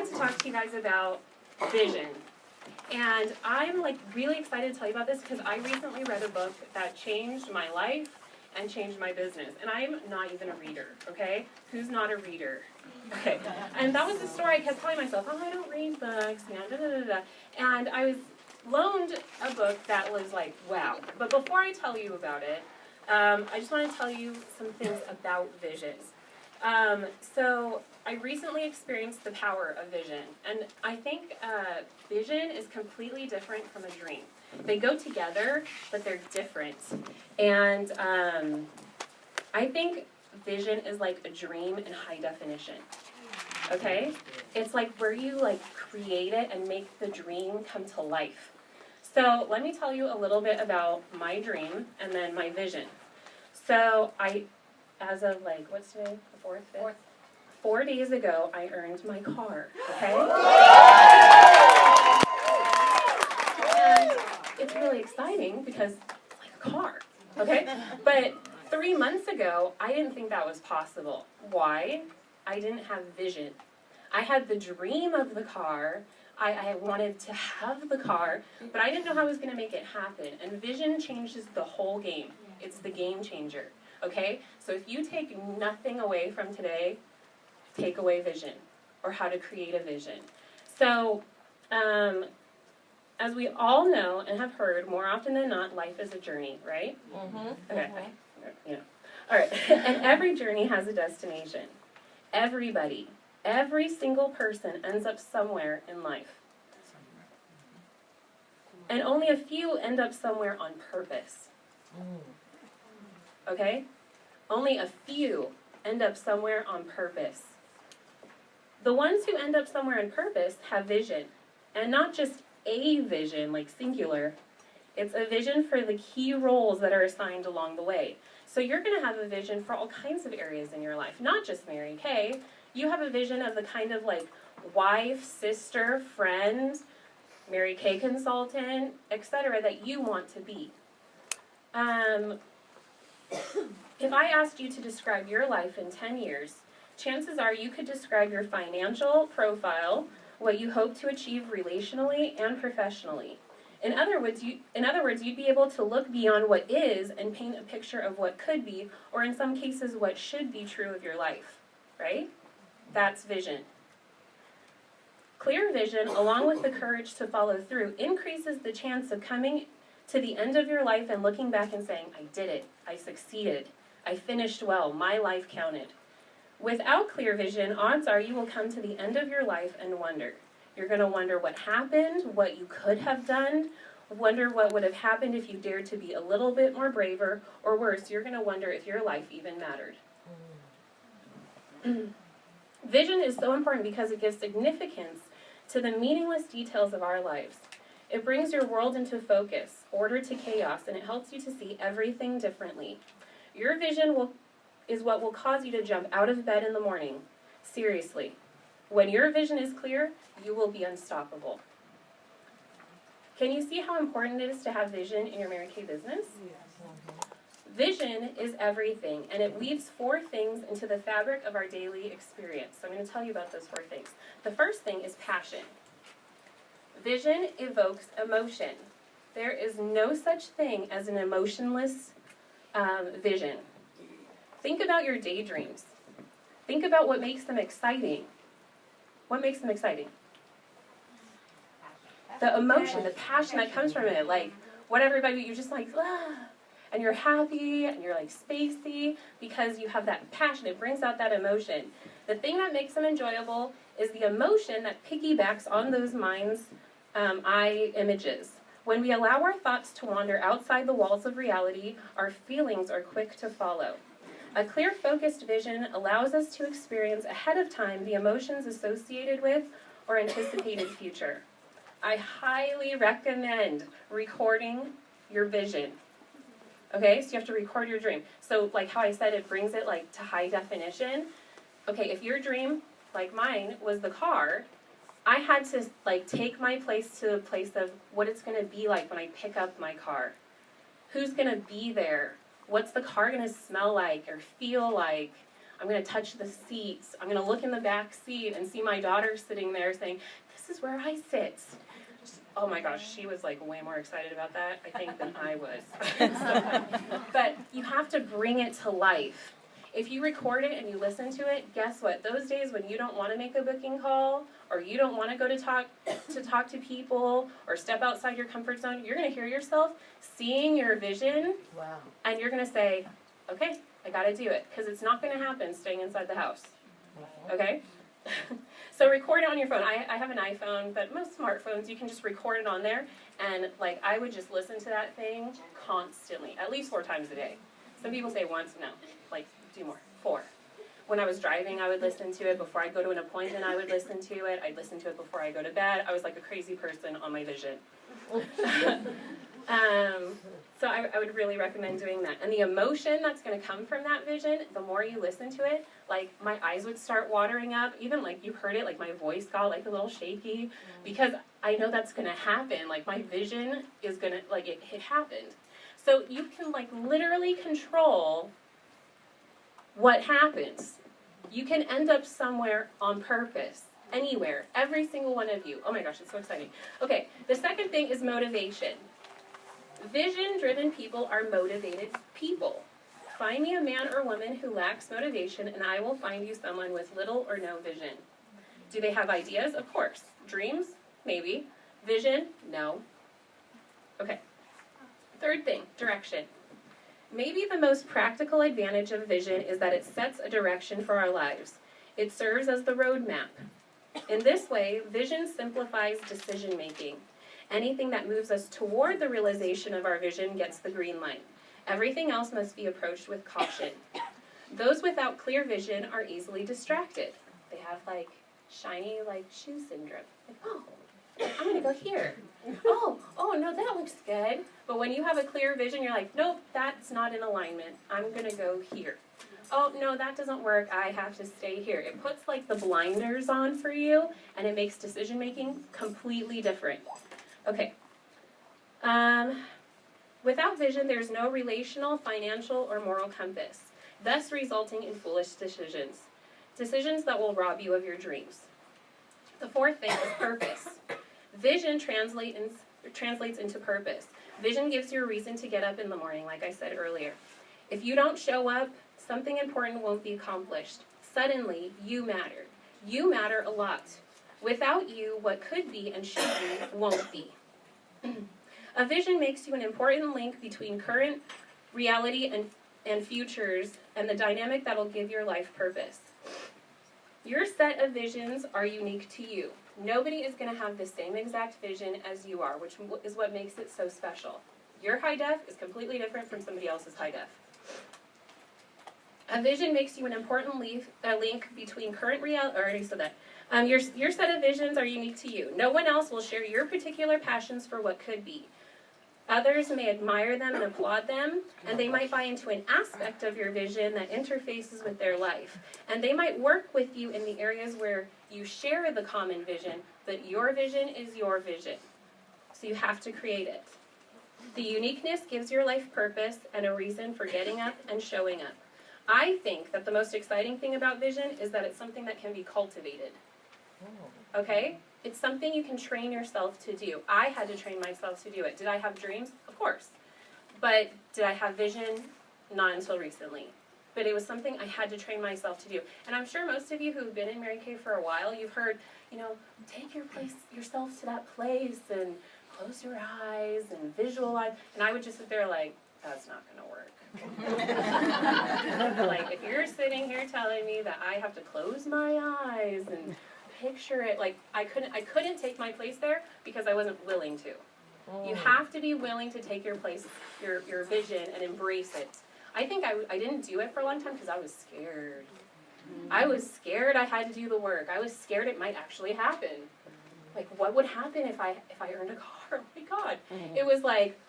wanted to talk to you guys about vision. And I'm like really excited to tell you about this because I recently read a book that changed my life and changed my business. And I'm not even a reader, okay? Who's not a reader? Okay. And that was the story I kept telling myself, oh, I don't read books, man, da da da da. And I was loaned a book that was like, wow. But before I tell you about it, I just want to tell you some things about vision. So I recently experienced the power of vision, and I think vision is completely different from a dream. They go together, but they're different. And I think vision is like a dream in high definition. Okay? It's like where you like create it and make the dream come to life. So let me tell you a little bit about my dream and then my vision. So as of like, what's today? The 4th? 5th? 4 days ago, I earned my car, okay? And it's really exciting because it's like a car, okay? But 3 months ago, I didn't think that was possible. Why? I didn't have vision. I had the dream of the car. I wanted to have the car, but I didn't know how I was going to make it happen. And vision changes the whole game. It's the game changer, okay? So if you take nothing away from today, take away vision, or how to create a vision. So, as we all know and have heard, more often than not, life is a journey, right? Mm-hmm. Okay. Yeah. All right. And every journey has a destination. Everybody, every single person ends up somewhere in life. And only a few end up somewhere on purpose. Okay? Only a few end up somewhere on purpose. The ones who end up somewhere on purpose have vision. And not just a vision, like singular. It's a vision for the key roles that are assigned along the way. So you're going to have a vision for all kinds of areas in your life, not just Mary Kay. You have a vision of the kind of like wife, sister, friend, Mary Kay consultant, etc. that you want to be. If I asked you to describe your life in 10 years, chances are you could describe your financial profile, what you hope to achieve relationally and professionally. In other words, you'd be able to look beyond what is and paint a picture of what could be, or in some cases, what should be true of your life, right? That's vision. Clear vision, along with the courage to follow through, increases the chance of coming to the end of your life and looking back and saying, I did it, I succeeded, I finished well, my life counted. Without clear vision, odds are you will come to the end of your life and wonder. You're going to wonder what happened, what you could have done, wonder what would have happened if you dared to be a little bit more braver, or worse, you're going to wonder if your life even mattered. Vision is so important because it gives significance to the meaningless details of our lives. It brings your world into focus, order to chaos, and it helps you to see everything differently. Your vision is what will cause you to jump out of bed in the morning. Seriously. When your vision is clear, you will be unstoppable. Can you see how important it is to have vision in your Mary Kay business? Yes. Vision is everything, and it weaves 4 things into the fabric of our daily experience. So I'm going to tell you about those 4 things. The first thing is passion. Vision evokes emotion. There is no such thing as an emotionless vision. Think about your daydreams. Think about what makes them exciting. What makes them exciting? The emotion, the passion that comes from it. Like, what everybody, you're just like, and you're happy, and you're like spacey, because you have that passion. It brings out that emotion. The thing that makes them enjoyable is the emotion that piggybacks on those mind's eye images. When we allow our thoughts to wander outside the walls of reality, our feelings are quick to follow. A clear, focused vision allows us to experience ahead of time the emotions associated with or anticipated future. I highly recommend recording your vision. Okay, so you have to record your dream. So like how I said, it brings it like to high definition. Okay, if your dream, like mine, was the car, I had to like take my place to a place of what it's going to be like when I pick up my car. Who's going to be there? What's the car going to smell like or feel like? I'm going to touch the seats. I'm going to look in the back seat and see my daughter sitting there saying, this is where I sit. Oh my gosh, she was like way more excited about that, I think, than I was. So, but you have to bring it to life. If you record it and you listen to it, guess what? Those days when you don't want to make a booking call, or you don't want to go to talk to people, or step outside your comfort zone, you're going to hear yourself seeing your vision, Wow. and you're going to say, okay, I got to do it, because it's not going to happen staying inside the house. Okay? So record it on your phone. I have an iPhone, but most smartphones, you can just record it on there, and like I would just listen to that thing constantly, at least 4 times a day. Some people say once, no, like do more, 4. When I was driving, I would listen to it. Before I'd go to an appointment, I would listen to it. I'd listen to it before I go to bed. I was like a crazy person on my vision. So I would really recommend doing that. And the emotion that's going to come from that vision, the more you listen to it, like my eyes would start watering up. Even like you heard it, like my voice got like a little shaky, because I know that's going to happen. Like my vision is going to, like it happened. So you can like literally control what happens. You can end up somewhere on purpose. Anywhere. Every single one of you. Oh my gosh, it's so exciting. Okay, the second thing is motivation. Vision-driven people are motivated people. Find me a man or woman who lacks motivation, and I will find you someone with little or no vision. Do they have ideas? Of course. Dreams? Maybe. Vision? No. Okay. Third thing, direction. Maybe the most practical advantage of vision is that it sets a direction for our lives. It serves as the roadmap. In this way, vision simplifies decision-making. Anything that moves us toward the realization of our vision gets the green light. Everything else must be approached with caution. Those without clear vision are easily distracted. They have like shiny like shoe syndrome. Like, oh, I'm going to go here. Oh, no, that looks good. But when you have a clear vision, you're like, nope, that's not in alignment. I'm going to go here. Oh, no, that doesn't work. I have to stay here. It puts like the blinders on for you, and it makes decision-making completely different. Okay. Without vision, there's no relational, financial, or moral compass, thus resulting in foolish decisions. Decisions that will rob you of your dreams. The fourth thing is purpose. Vision translates into purpose. Vision gives you a reason to get up in the morning, like I said earlier. If you don't show up, something important won't be accomplished. Suddenly, you matter. You matter a lot. Without you, what could be and should be won't be. A vision makes you an important link between current reality and futures, and the dynamic that will give your life purpose. Your set of visions are unique to you. Nobody is going to have the same exact vision as you are, which is what makes it so special. Your high def is completely different from somebody else's high def. A vision makes you an important link between current reality. I already said that. Your set of visions are unique to you. No one else will share your particular passions for what could be. Others may admire them and applaud them, and they might buy into an aspect of your vision that interfaces with their life. And they might work with you in the areas where you share the common vision, but your vision is your vision. So you have to create it. The uniqueness gives your life purpose and a reason for getting up and showing up. I think that the most exciting thing about vision is that it's something that can be cultivated. Okay? It's something you can train yourself to do. I had to train myself to do it. Did I have dreams? Of course. But did I have vision? Not until recently. But it was something I had to train myself to do. And I'm sure most of you who've been in Mary Kay for a while, you've heard, take yourself to that place and close your eyes and visualize. And I would just sit there like, that's not going to work. Like, if you're sitting here telling me that I have to close my eyes and picture it, like I couldn't take my place there because I wasn't willing to. You have to be willing to take your place, your vision, and embrace it. I think I didn't do it for a long time because I was scared. I was scared I had to do the work. I was scared it might actually happen. Like, what would happen if I earned a car? Oh my God. It was like,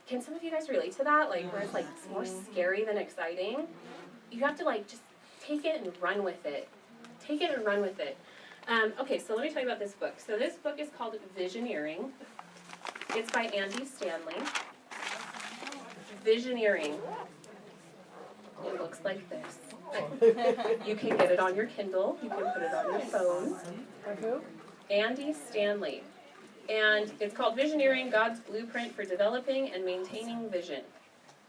can some of you guys relate to that? Like, where it's like it's more scary than exciting? You have to like just take it and run with it. Take it and run with it. Okay, so let me tell you about this book. So this book is called Visioneering. It's by Andy Stanley. Visioneering. It looks like this. You can get it on your Kindle. You can put it on your phone. Andy Stanley. And it's called Visioneering, God's Blueprint for Developing and Maintaining Vision.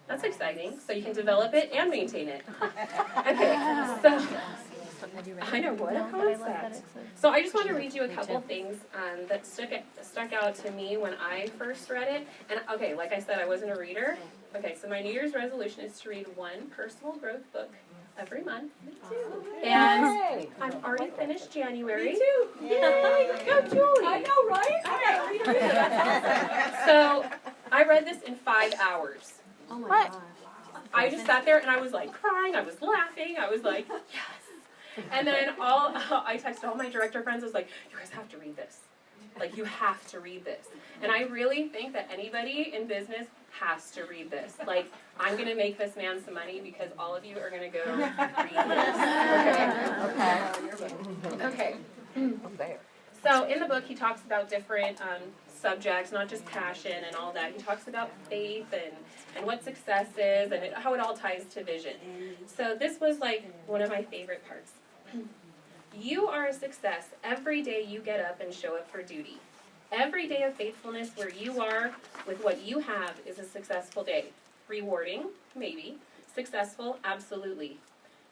That's exciting. So you can develop it and maintain it. Okay, so I know, what a concept. So I just want to read you a couple things that stuck out to me when I first read it. And okay, like I said, I wasn't a reader. Okay, so my New Year's resolution is to read one personal growth book every month. Me too. And I've already finished January. Me too. Yay! Go, Julie. I know, right? So I read this in 5 hours. Oh my gosh. I just sat there and I was like crying. I was laughing. I was like, yes. And then I texted all my director friends. I was like, you guys have to read this. Like, you have to read this. And I really think that anybody in business has to read this. Like, I'm going to make this man some money because all of you are going to go read this. Okay. Okay. So in the book, he talks about different subjects, not just passion and all that. He talks about faith and what success is and how it all ties to vision. So this was like one of my favorite parts. You are a success every day you get up and show up for duty. Every day of faithfulness where you are with what you have is a successful day. Rewarding, maybe. Successful, absolutely.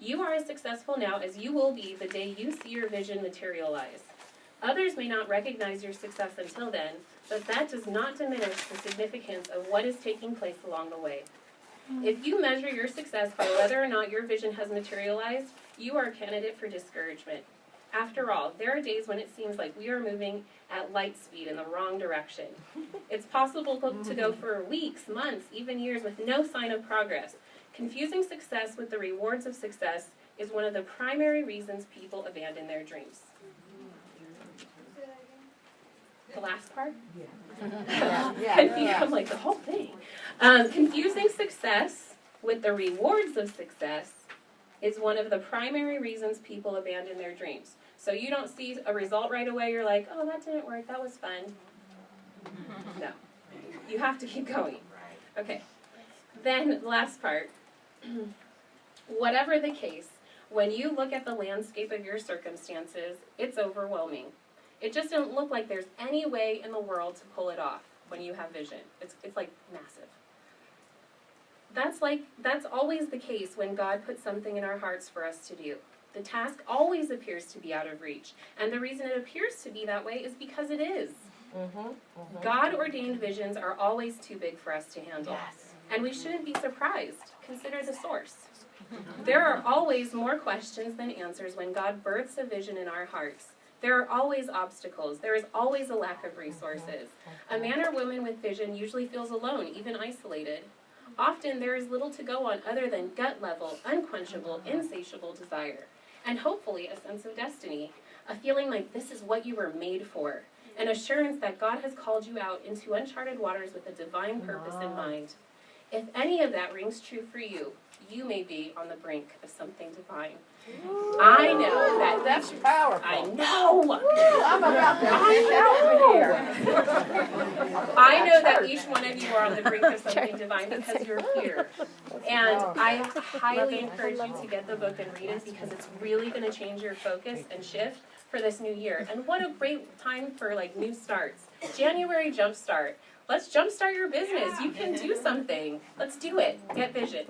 You are as successful now as you will be the day you see your vision materialize. Others may not recognize your success until then, but that does not diminish the significance of what is taking place along the way. If you measure your success by whether or not your vision has materialized, you are a candidate for discouragement. After all, there are days when it seems like we are moving at light speed in the wrong direction. It's possible to go for weeks, months, even years with no sign of progress. Confusing success with the rewards of success is one of the primary reasons people abandon their dreams. The last part? I'm like, the whole thing. Confusing success with the rewards of success is one of the primary reasons people abandon their dreams. So you don't see a result right away, you're like, oh, that didn't work, that was fun. No. You have to keep going. Okay. Then, the last part. Whatever the case, when you look at the landscape of your circumstances, it's overwhelming. It just doesn't look like there's any way in the world to pull it off when you have vision. It's like massive. That's always the case when God puts something in our hearts for us to do. The task always appears to be out of reach. And the reason it appears to be that way is because it is. God-ordained visions are always too big for us to handle. Yes. And we shouldn't be surprised. Consider the source. There are always more questions than answers when God births a vision in our hearts. There are always obstacles. There is always a lack of resources. A man or woman with vision usually feels alone, even isolated. Often there is little to go on other than gut-level, unquenchable, insatiable desire. And hopefully a sense of destiny, a feeling like this is what you were made for, an assurance that God has called you out into uncharted waters with a divine purpose in mind. If any of that rings true for you, you may be on the brink of something divine. I know that's powerful. I know. I'm about to I know that each one of you are on the brink of something divine because you're here. And I highly encourage you to get the book and read it because it's really going to change your focus and shift for this new year. And what a great time for like new starts. January jumpstart. Let's jumpstart your business. You can do something. Let's do it. Get vision.